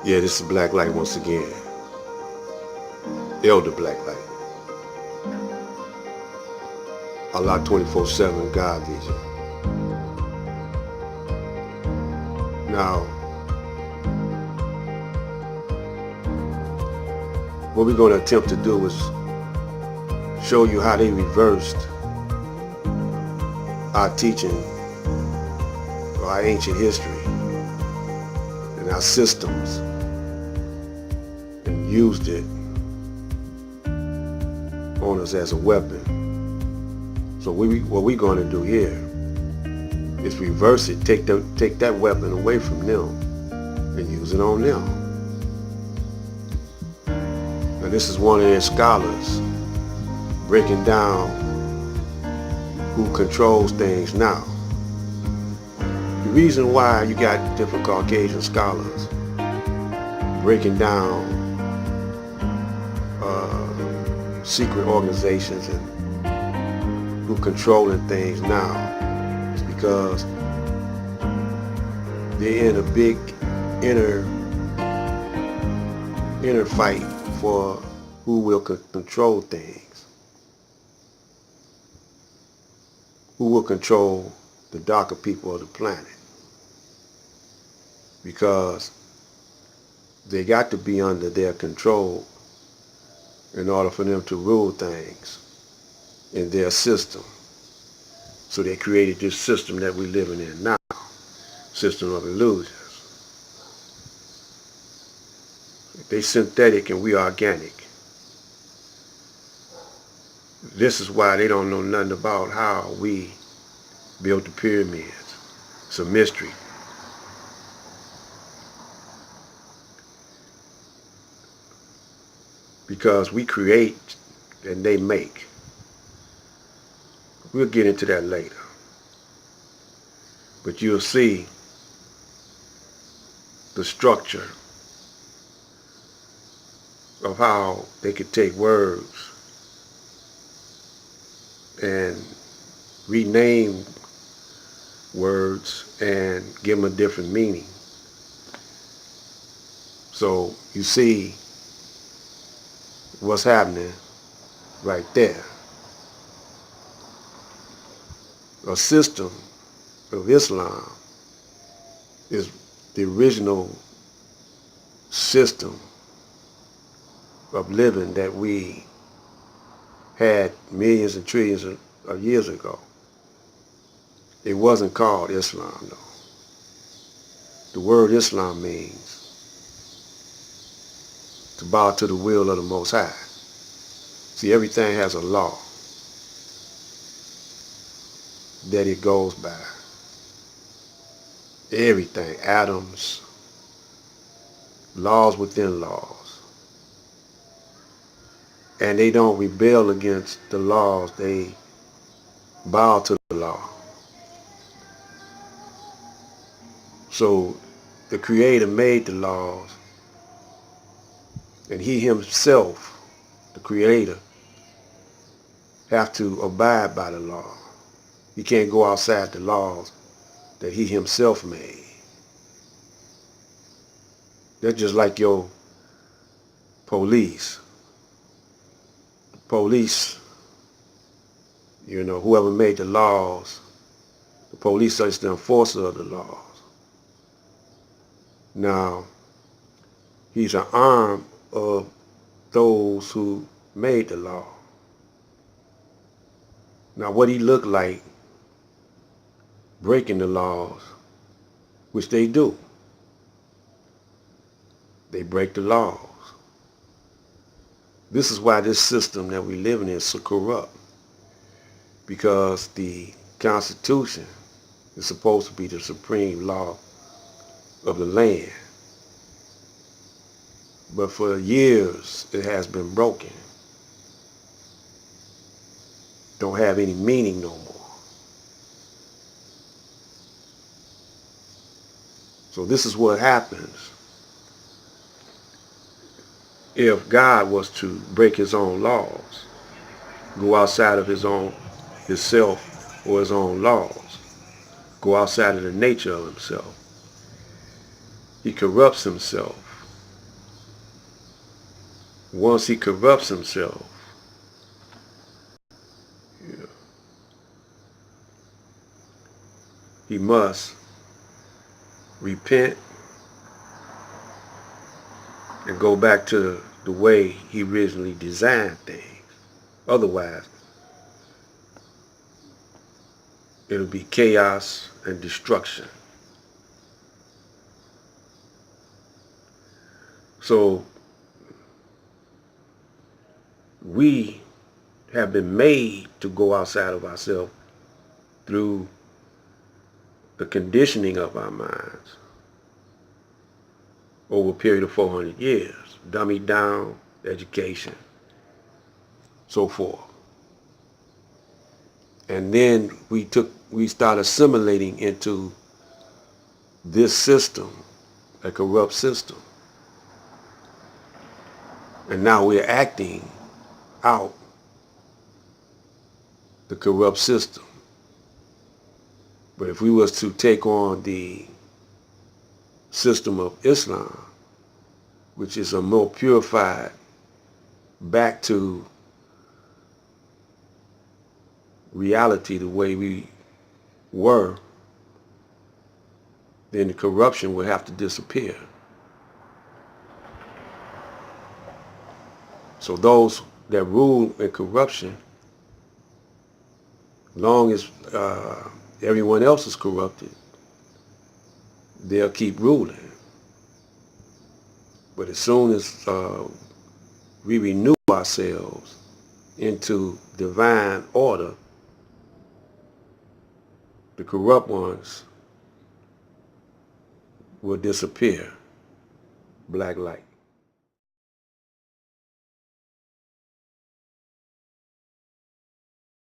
Yeah, this is Black Light once again. Elder Black Light. Allah 24/7 God Vision. Now, what we're going to attempt to do is show you how they reversed our teaching, or our ancient history, and our systems, and used it on us as a weapon. So what we're going to do here is reverse it, take that weapon away from them and use it on them. Now this is one of their scholars breaking down who controls things now. The reason why you got different Caucasian scholars breaking down secret organizations and who controlling things now is because they're in a big inner fight for who will control things, who will control the darker people of the planet, because they got to be under their control in order for them to rule things in their system. So they created this system that we're living in now, system of illusions. They synthetic and we organic. This is why they don't know nothing about how we built the pyramids. It's a mystery. Because we create and they make. We'll get into that later. But you'll see the structure of how they could take words and rename words and give them a different meaning. So you see what's happening right there. A system of Islam is the original system of living that we had millions and trillions of years ago. It wasn't called Islam, though. The word Islam means to bow to the will of the Most High. See, everything has a law that it goes by. Everything, atoms, laws within laws. And they don't rebel against the laws, they bow to the law. So the Creator made the laws, and He Himself, the Creator, have to abide by the law. He can't go outside the laws that He Himself made. That's just like your police. Police, whoever made the laws, the police is the enforcer of the laws. Now, he's an arm of those who made the law. Now, what he looked like breaking the laws, which they do. They break the laws. This is why this system that we live in is so corrupt. Because the Constitution is supposed to be the supreme law of the land. But for years, it has been broken. Don't have any meaning no more. So this is what happens if God was to break His own laws, go outside of Himself or His own laws, go outside of the nature of Himself. He corrupts Himself. once he corrupts himself, he must repent and go back to the way he originally designed things. Otherwise, it'll be chaos and destruction. So we have been made to go outside of ourselves through the conditioning of our minds over a period of 400 years. Dummy down, education, so forth. And then we start assimilating into this system, a corrupt system. And now we're acting out the corrupt system. But if we was to take on the system of Islam, which is a more purified, back to reality the way we were, then the corruption would have to disappear. So those that rule in corruption, long as everyone else is corrupted, they'll keep ruling. But as soon as we renew ourselves into divine order, the corrupt ones will disappear. Black light.